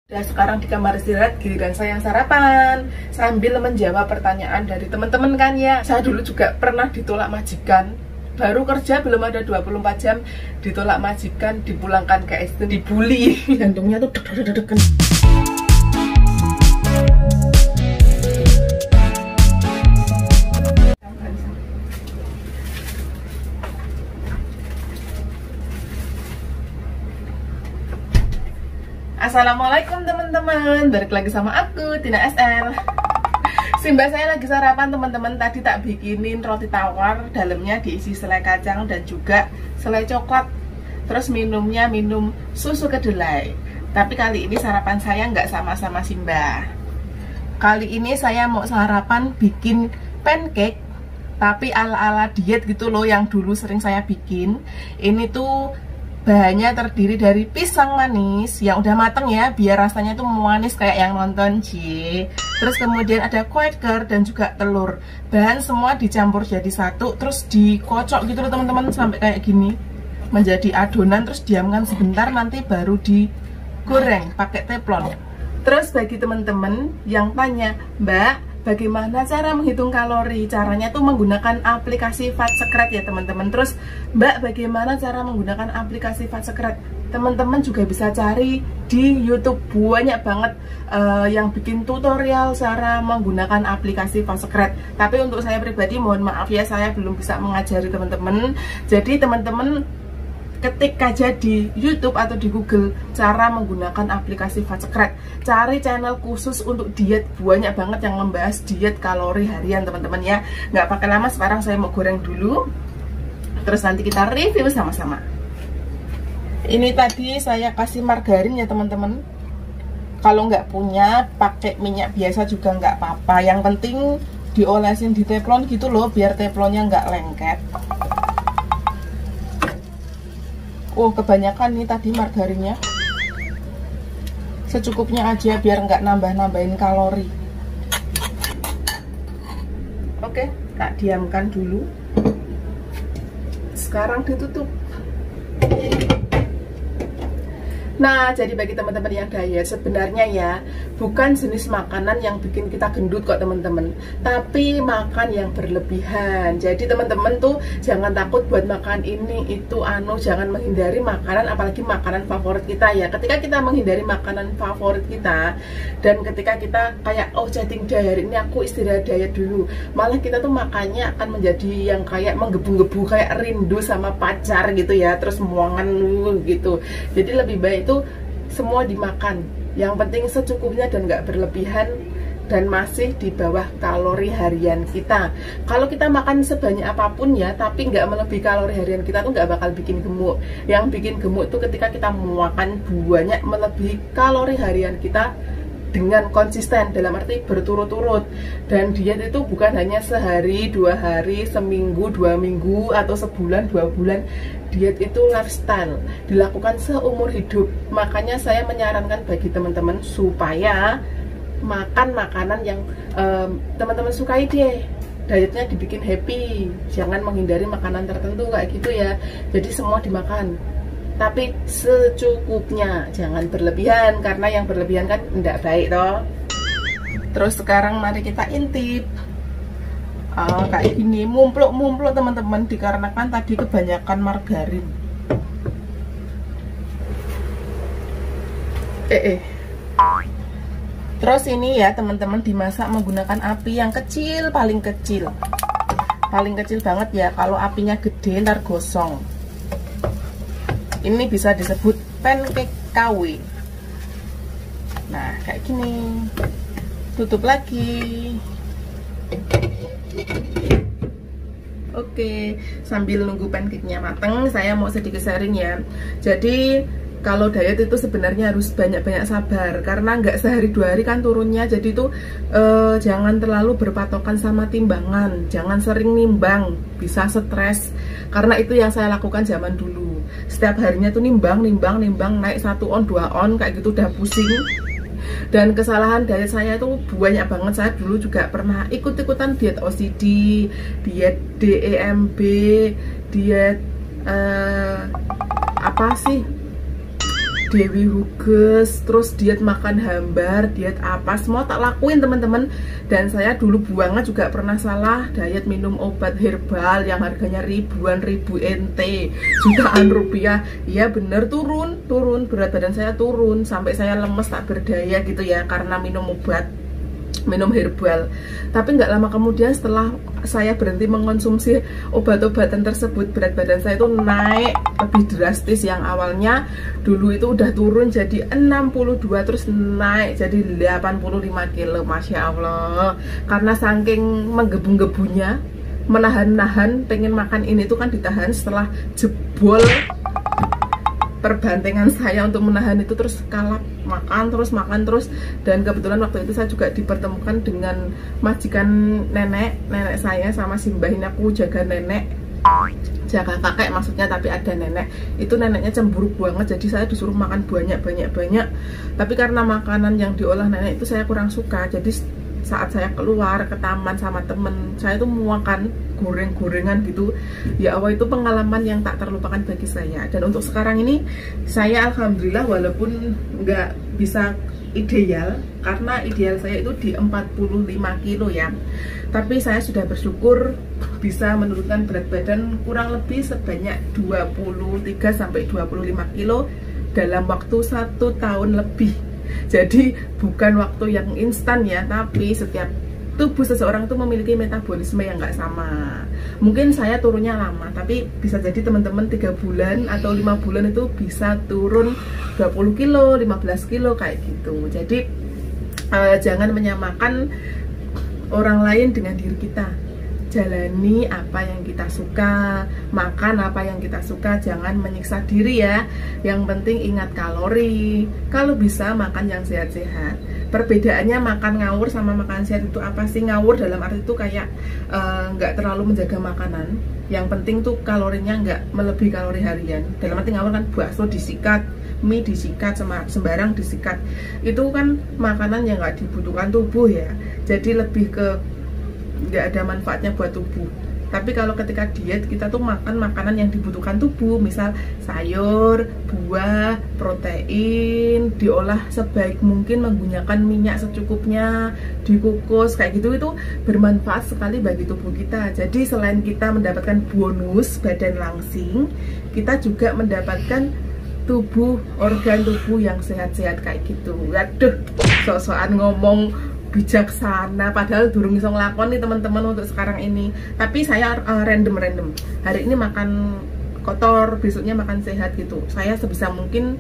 Dan sekarang di kamar istirahat giliran saya yang sarapan sambil menjawab pertanyaan dari teman-teman kan ya. Saya dulu juga pernah ditolak majikan. Baru kerja belum ada 24 jam ditolak majikan, dipulangkan ke SD, dibully. Jantungnya tuh deg-degan. Assalamualaikum teman-teman, balik lagi sama aku Tina SL. Simba saya lagi sarapan teman-teman. Tadi tak bikinin roti tawar, dalamnya diisi selai kacang dan juga selai coklat. Terus minumnya minum susu kedelai. Tapi kali ini sarapan saya nggak sama-sama Simba. Kali ini saya mau sarapan bikin pancake, tapi ala-ala diet gitu loh, yang dulu sering saya bikin. Ini tuh bahannya terdiri dari pisang manis yang udah mateng ya, biar rasanya tuh manis kayak yang nonton Terus kemudian ada quaker dan juga telur. Bahan semua dicampur jadi satu, terus dikocok gitu loh teman-teman sampai kayak gini, menjadi adonan. Terus diamkan sebentar, nanti baru digoreng pakai teflon. Terus bagi teman-teman yang tanya, Mbak, bagaimana cara menghitung kalori? Caranya tuh menggunakan aplikasi Fat Secret ya teman-teman. Terus Mbak, bagaimana cara menggunakan aplikasi Fat Secret? Teman-teman juga bisa cari di YouTube, banyak banget yang bikin tutorial cara menggunakan aplikasi Fat Secret. Tapi untuk saya pribadi mohon maaf ya, saya belum bisa mengajari teman-teman. Jadi teman-teman ketik aja di YouTube atau di Google cara menggunakan aplikasi Fat Secret. Cari channel khusus untuk diet, banyak banget yang membahas diet kalori harian teman-teman ya. Nggak pakai lama, sekarang saya mau goreng dulu, terus nanti kita review sama-sama. Ini tadi saya kasih margarin ya teman-teman. Kalau nggak punya, pakai minyak biasa juga nggak apa-apa. Yang penting diolesin di teflon gitu loh, biar teflonnya nggak lengket. Oh, kebanyakan nih tadi margarinnya. Secukupnya aja biar nggak nambah-nambahin kalori. Oke, tak diamkan dulu. Sekarang ditutup. Nah, jadi bagi teman-teman yang diet, sebenarnya ya bukan jenis makanan yang bikin kita gendut kok teman-teman, tapi makan yang berlebihan. Jadi teman-teman tuh jangan takut buat makan ini itu jangan menghindari makanan, apalagi makanan favorit kita ya. Ketika kita menghindari makanan favorit kita, dan ketika kita kayak chatting diet, ini aku istirahat diet dulu, malah kita tuh makannya akan menjadi yang kayak menggebu-gebu, kayak rindu sama pacar gitu ya, terus muangan gitu. Jadi lebih baik itu semua dimakan, yang penting secukupnya dan nggak berlebihan, dan masih di bawah kalori harian kita. Kalau kita makan sebanyak apapun ya, tapi nggak melebihi kalori harian kita tuh nggak bakal bikin gemuk. Yang bikin gemuk tuh ketika kita makan banyak melebihi kalori harian kita dengan konsisten, dalam arti berturut-turut. Dan diet itu bukan hanya sehari, 2 hari, seminggu, 2 minggu, atau sebulan, 2 bulan. Diet itu lifestyle, dilakukan seumur hidup. Makanya saya menyarankan bagi teman-teman supaya makan makanan yang teman-teman sukai deh. Dietnya dibikin happy, jangan menghindari makanan tertentu kayak gitu ya. Jadi semua dimakan, tapi secukupnya, jangan berlebihan, karena yang berlebihan kan tidak baik toh. Terus sekarang mari kita intip. Kayak gini, mumpluk-mumpluk teman-teman, dikarenakan tadi kebanyakan margarin. Terus ini ya teman-teman, dimasak menggunakan api yang kecil, paling kecil banget ya. Kalau apinya gede ntar gosong. Ini bisa disebut pancake KW. Nah, kayak gini. Tutup lagi. Oke, sambil nunggu pancake-nya mateng, saya mau sedikit sharing ya. Jadi kalau diet itu sebenarnya harus banyak-banyak sabar, karena nggak sehari 2 hari kan turunnya. Jadi tuh jangan terlalu berpatokan sama timbangan, jangan sering nimbang, bisa stres. Karena itu yang saya lakukan zaman dulu. Setiap harinya tuh nimbang, naik 1 on 2 on kayak gitu, udah pusing. Dan kesalahan diet saya itu banyak banget. Saya dulu juga pernah ikut-ikutan diet OCD, diet DEMB, diet apa sih, Dewi Huges, terus diet makan hambar, diet apa, semua tak lakuin teman-teman. Dan saya dulu buangnya juga pernah salah, diet minum obat herbal yang harganya ribuan ribu NT, jutaan rupiah. Iya bener, turun berat badan saya turun, sampai saya lemes tak berdaya gitu ya, karena minum herbal. Tapi nggak lama kemudian setelah saya berhenti mengkonsumsi obat-obatan tersebut, berat badan saya itu naik lebih drastis. Yang awalnya dulu itu udah turun jadi 62, terus naik jadi 85 kilo. Masya Allah, karena saking menggebu-gebunya, menahan-nahan pengen makan ini tuh kan ditahan, setelah jebol perbantengan saya untuk menahan itu, terus kalap, makan terus. Dan kebetulan waktu itu saya juga dipertemukan dengan majikan nenek saya, sama simbahin aku jaga nenek, jaga kakek maksudnya, tapi ada nenek. Itu neneknya cemburu banget, jadi saya disuruh makan banyak. Tapi karena makanan yang diolah nenek itu saya kurang suka, jadi saat saya keluar ke taman sama temen saya itu makan goreng-gorengan gitu. Ya Allah, itu pengalaman yang tak terlupakan bagi saya. Dan untuk sekarang ini saya alhamdulillah, walaupun nggak bisa ideal, karena ideal saya itu di 45 kilo ya, tapi saya sudah bersyukur bisa menurunkan berat badan kurang lebih sebanyak 23-25 kilo dalam waktu 1 tahun lebih. Jadi bukan waktu yang instan ya, tapi setiap tubuh seseorang itu memiliki metabolisme yang nggak sama. Mungkin saya turunnya lama, tapi bisa jadi teman-teman 3 bulan atau 5 bulan itu bisa turun 20 kilo, 15 kilo kayak gitu. Jadi jangan menyamakan orang lain dengan diri kita. Jalani apa yang kita suka, makan apa yang kita suka, jangan menyiksa diri ya. Yang penting ingat kalori, kalau bisa makan yang sehat-sehat. Perbedaannya makan ngawur sama makan sehat itu apa sih? Ngawur dalam arti itu kayak nggak terlalu menjaga makanan, yang penting tuh kalorinya nggak melebihi kalori harian. Dalam arti ngawur kan bakso disikat, mie disikat, sembarang disikat. Itu kan makanan yang nggak dibutuhkan tubuh ya, jadi lebih ke nggak ada manfaatnya buat tubuh. Tapi kalau ketika diet, kita tuh makan makanan yang dibutuhkan tubuh, misal sayur, buah, protein, diolah sebaik mungkin menggunakan minyak secukupnya, dikukus kayak gitu. Itu bermanfaat sekali bagi tubuh kita. Jadi selain kita mendapatkan bonus badan langsing, kita juga mendapatkan organ tubuh yang sehat-sehat kayak gitu. Waduh, sok-sokan ngomong bijaksana, padahal durung iso nglakoni teman-teman untuk sekarang ini. Tapi saya random. Hari ini makan kotor, besoknya makan sehat gitu. Saya sebisa mungkin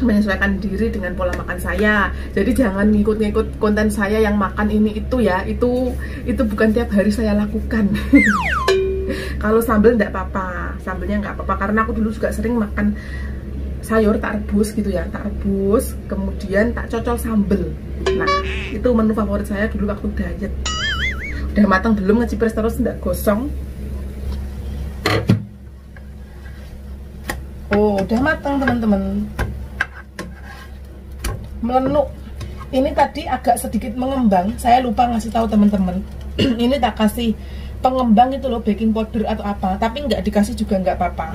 menyesuaikan diri dengan pola makan saya. Jadi jangan ngikut-ngikut konten saya yang makan ini itu ya. Itu bukan tiap hari saya lakukan. Kalau sambal enggak apa-apa, sambelnya enggak apa-apa, karena aku dulu juga sering makan sayur tak rebus gitu ya, tak rebus kemudian tak cocol sambel. Nah, itu menu favorit saya dulu waktu diet. Udah matang belum, ngecipres terus enggak gosong. Oh, udah matang teman-teman. Melenuk. Ini tadi agak sedikit mengembang, saya lupa ngasih tahu teman-teman. Ini tak kasih pengembang itu loh, baking powder atau apa, tapi nggak dikasih juga nggak apa-apa.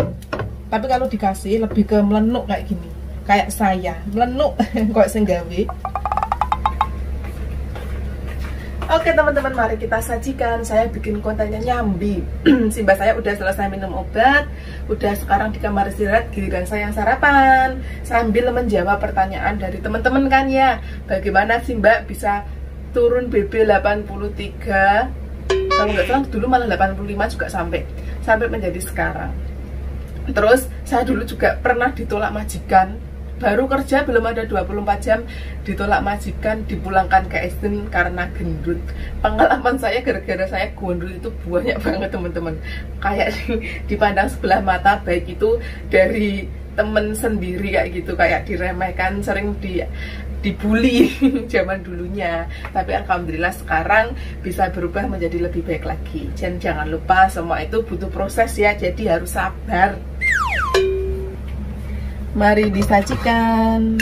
Tapi kalau dikasih lebih ke melenuk kayak gini, kayak saya melenuk kok senggawe. Oke teman-teman, mari kita sajikan. Saya bikin kontennya nyambi. Simba saya udah selesai minum obat, udah sekarang di kamar istirahat, giliran saya yang sarapan sambil menjawab pertanyaan dari teman-teman kan ya. Bagaimana Simba bisa turun BB 83? Kalau nggak salah dulu malah 85 juga sampai menjadi sekarang. Terus saya dulu juga pernah ditolak majikan, baru kerja belum ada 24 jam ditolak majikan, dipulangkan ke Esten karena gendut. Pengalaman saya gara-gara saya gondrong itu banyak banget teman-teman. Kayak dipandang sebelah mata, baik itu dari temen sendiri kayak gitu, kayak diremehkan, sering dibully zaman dulunya. Tapi alhamdulillah sekarang bisa berubah menjadi lebih baik lagi. Dan jangan lupa semua itu butuh proses ya, jadi harus sabar. Mari disajikan.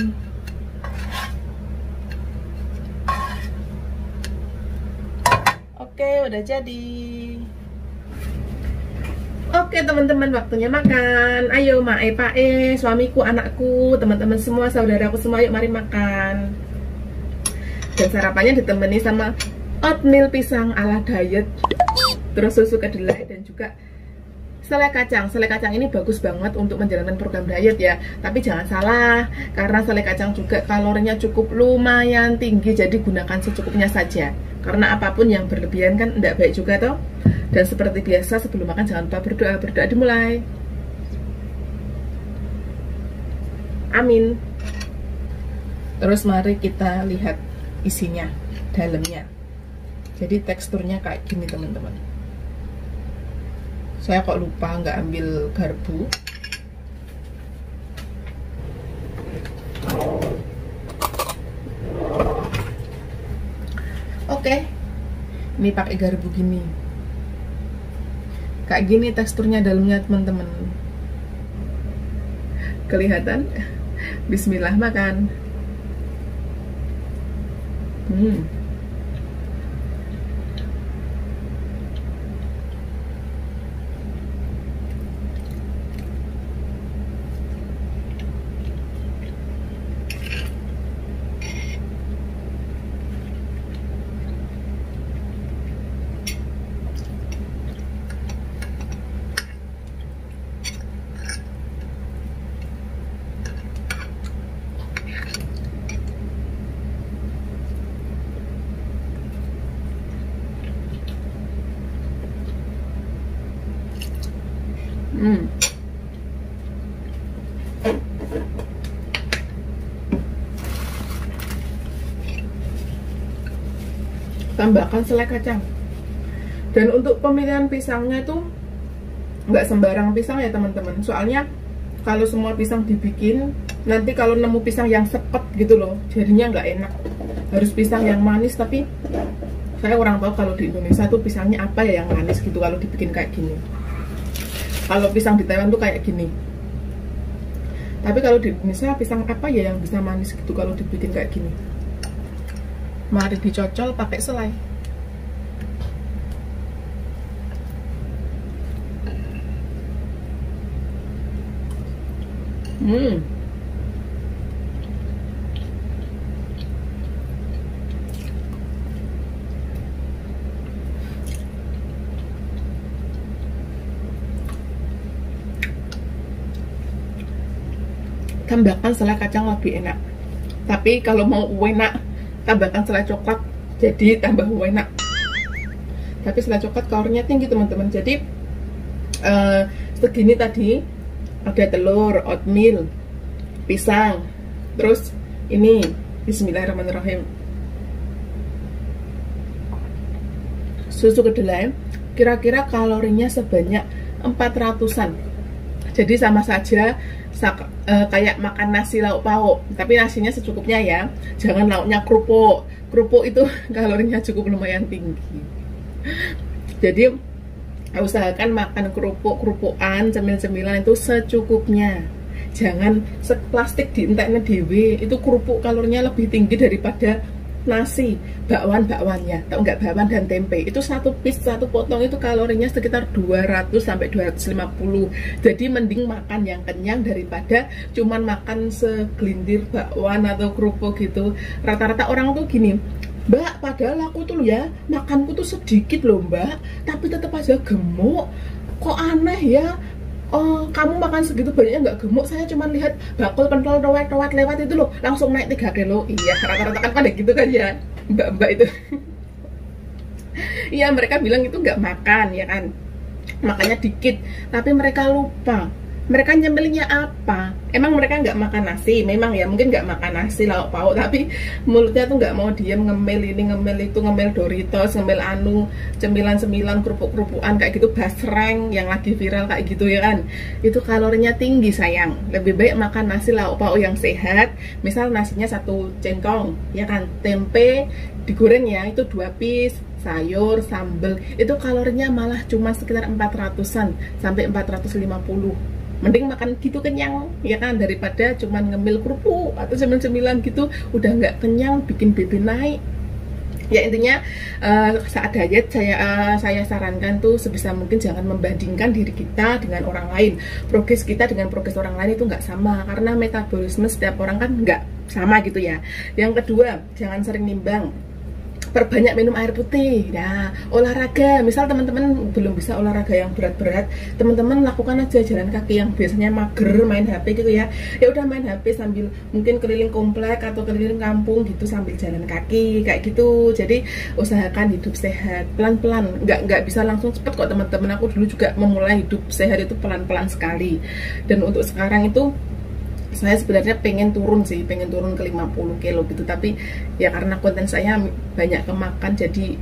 Oke, udah jadi. Oke teman-teman, waktunya makan. Ayo Mae Pae, suamiku, anakku, teman-teman semua, saudaraku semua, yuk mari makan. Dan sarapannya ditemani sama oatmeal pisang ala diet, terus susu kedelai dan juga selai kacang. Selai kacang ini bagus banget untuk menjalankan program diet ya. Tapi jangan salah, karena selai kacang juga kalorinya cukup lumayan tinggi, jadi gunakan secukupnya saja. Karena apapun yang berlebihan kan tidak baik juga toh. Dan seperti biasa sebelum makan jangan lupa berdoa. Berdoa dimulai. Amin. Terus mari kita lihat isinya, dalamnya. Jadi teksturnya kayak gini teman-teman. Saya kok lupa nggak ambil garpu. Oke, ini pakai garpu gini. Kayak gini teksturnya dalamnya teman-teman. Kelihatan? Bismillah makan. Tambahkan selai kacang. Dan untuk pemilihan pisangnya itu nggak sembarang pisang ya teman-teman. Soalnya kalau semua pisang dibikin, nanti kalau nemu pisang yang sepet gitu loh, jadinya nggak enak. Harus pisang yang manis, tapi saya kurang tahu kalau di Indonesia tuh pisangnya apa ya yang manis gitu kalau dibikin kayak gini. Kalau pisang di Taiwan tuh kayak gini. Tapi kalau di Indonesia pisang apa ya yang bisa manis gitu kalau dibikin kayak gini. Mari dicocol pakai selai. Tambahkan selai kacang lebih enak. Tapi kalau mau enak, tambahkan selai coklat, jadi tambah enak. Tapi selai coklat kalorinya tinggi teman-teman. Jadi segini tadi ada telur, oatmeal, pisang, terus ini bismillahirrahmanirrahim, susu kedelai. Kira-kira kalorinya sebanyak 400-an. Jadi sama saja kayak makan nasi lauk pauk, tapi nasinya secukupnya ya, jangan lauknya kerupuk. Kerupuk itu kalorinya cukup lumayan tinggi. Jadi usahakan makan kerupukan, cemil-cemilan itu secukupnya. Jangan seplastik dienteknya dewe, itu kerupuk kalorinya lebih tinggi daripada nasi. Bakwannya, tau nggak, bakwan dan tempe itu satu piece, satu potong itu kalorinya sekitar 200 sampai 250. Jadi mending makan yang kenyang daripada cuman makan segelintir bakwan atau kerupuk gitu. Rata-rata orang tuh gini, Mbak, padahal aku tuh ya makanku tuh sedikit loh Mbak, tapi tetap aja gemuk. Kok aneh ya? Oh, kamu makan segitu banyaknya nggak gemuk, saya cuma lihat bakul pentol rowet lewat itu loh langsung naik 3 kilo. Iya, rata-rata kan pada gitu kan ya mbak-mbak itu. Iya, mereka bilang itu nggak makan ya kan, makanya dikit, tapi mereka lupa mereka nyemilnya apa. Emang mereka nggak makan nasi? Memang ya, mungkin nggak makan nasi lauk pauk, tapi mulutnya tuh nggak mau diam, ngemil ini ngemil itu, ngemil Doritos, ngemil anu cemilan-cemilan, kerupuk-kerupukan kayak gitu, basreng yang lagi viral kayak gitu ya kan. Itu kalorinya tinggi sayang. Lebih baik makan nasi lauk pauk yang sehat. Misal nasinya 1 centong ya kan, tempe digoreng ya itu 2 piece, sayur, sambel, itu kalorinya malah cuma sekitar 400-an sampai 450. Mending makan gitu kenyang ya kan, daripada cuman ngemil kerupuk atau cemilan-cemilan gitu udah nggak kenyang, bikin BB naik. Ya intinya saat diet saya sarankan tuh sebisa mungkin jangan membandingkan diri kita dengan orang lain. Progres kita dengan progres orang lain itu nggak sama, karena metabolisme setiap orang kan nggak sama gitu ya. Yang kedua, jangan sering nimbang, perbanyak minum air putih. Nah, olahraga, misal teman-teman belum bisa olahraga yang berat-berat, teman-teman lakukan aja jalan kaki. Yang biasanya mager main HP gitu ya, ya udah main HP sambil mungkin keliling komplek atau keliling kampung gitu sambil jalan kaki kayak gitu. Jadi usahakan hidup sehat pelan-pelan, nggak bisa langsung cepet kok teman-teman. Aku dulu juga memulai hidup sehat itu pelan-pelan sekali, dan untuk sekarang itu saya sebenarnya pengen turun ke 50 kilo gitu, tapi ya karena konten saya banyak kemakan jadi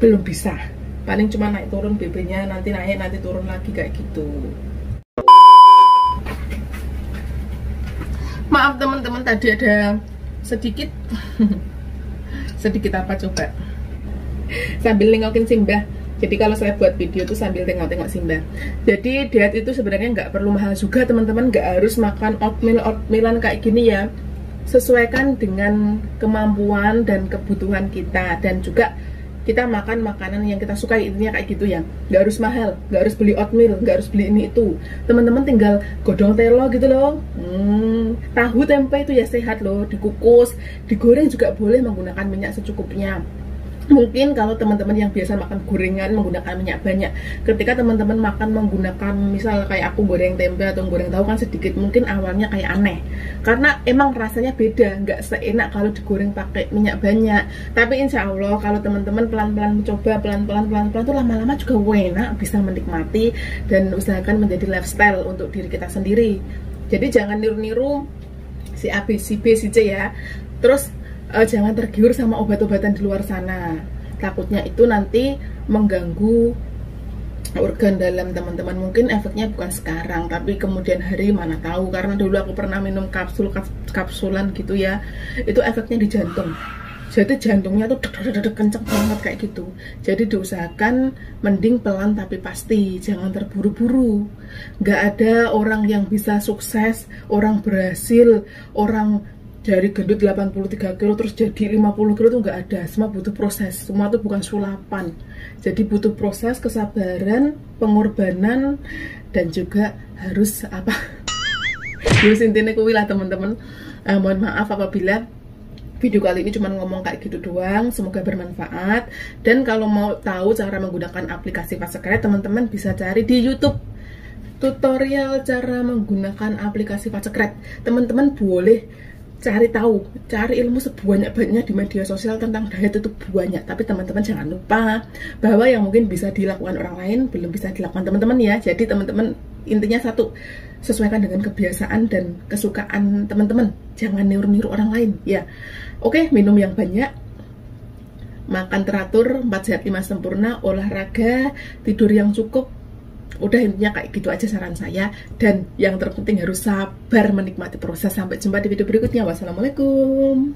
belum bisa. Paling cuma naik turun BB-nya, nanti naik nanti turun lagi kayak gitu. Maaf teman-teman, tadi ada sedikit sedikit apa coba, sambil nengokin Simbah. Jadi kalau saya buat video tuh sambil tengok-tengok Simbah. Jadi diet itu sebenarnya nggak perlu mahal juga teman-teman, nggak harus makan oatmeal-oatmealan kayak gini ya. Sesuaikan dengan kemampuan dan kebutuhan kita, dan juga kita makan makanan yang kita sukai, intinya kayak gitu ya. Nggak harus mahal, nggak harus beli oatmeal, nggak harus beli ini itu. Teman-teman tinggal godong telo gitu loh. Tahu tempe itu ya sehat loh, dikukus, digoreng juga boleh menggunakan minyak secukupnya. Mungkin kalau teman-teman yang biasa makan gorengan menggunakan minyak banyak, ketika teman-teman makan menggunakan misal kayak aku goreng tempe atau goreng tahu kan sedikit, mungkin awalnya kayak aneh karena emang rasanya beda, nggak seenak kalau digoreng pakai minyak banyak. Tapi insya Allah kalau teman-teman pelan-pelan mencoba, pelan-pelan tuh lama-lama juga enak, bisa menikmati, dan usahakan menjadi lifestyle untuk diri kita sendiri. Jadi jangan niru-niru si A, B, si B, si C ya. Terus jangan tergiur sama obat-obatan di luar sana, takutnya itu nanti mengganggu organ dalam teman-teman. Mungkin efeknya bukan sekarang, tapi kemudian hari mana tahu, karena dulu aku pernah minum kapsulan gitu ya, itu efeknya di jantung. Jadi jantungnya tuh kenceng banget kayak gitu. Jadi diusahakan mending pelan tapi pasti, jangan terburu-buru. Nggak ada orang yang bisa sukses, orang berhasil, orang dari gendut 83 kilo terus jadi 50 kilo tuh nggak ada. Semua butuh proses, semua tuh bukan sulapan. Jadi butuh proses, kesabaran, pengorbanan, dan juga harus apa? Harus intinya kuwi lah teman-teman. Mohon maaf apabila video kali ini cuma ngomong kayak gitu doang. Semoga bermanfaat. Dan kalau mau tahu cara menggunakan aplikasi Fastcred, teman-teman bisa cari di YouTube tutorial cara menggunakan aplikasi Fastcred. Teman-teman boleh cari tahu, cari ilmu sebanyak-banyaknya di media sosial tentang diet itu banyak. Tapi teman-teman jangan lupa bahwa yang mungkin bisa dilakukan orang lain belum bisa dilakukan teman-teman ya. Jadi teman-teman intinya satu, sesuaikan dengan kebiasaan dan kesukaan teman-teman, jangan niru-niru orang lain ya. Oke, minum yang banyak, makan teratur, 4 sehat 5 sempurna, olahraga, tidur yang cukup. Udah intinya kayak gitu aja saran saya. Dan yang terpenting harus sabar menikmati proses. Sampai jumpa di video berikutnya. Wassalamualaikum.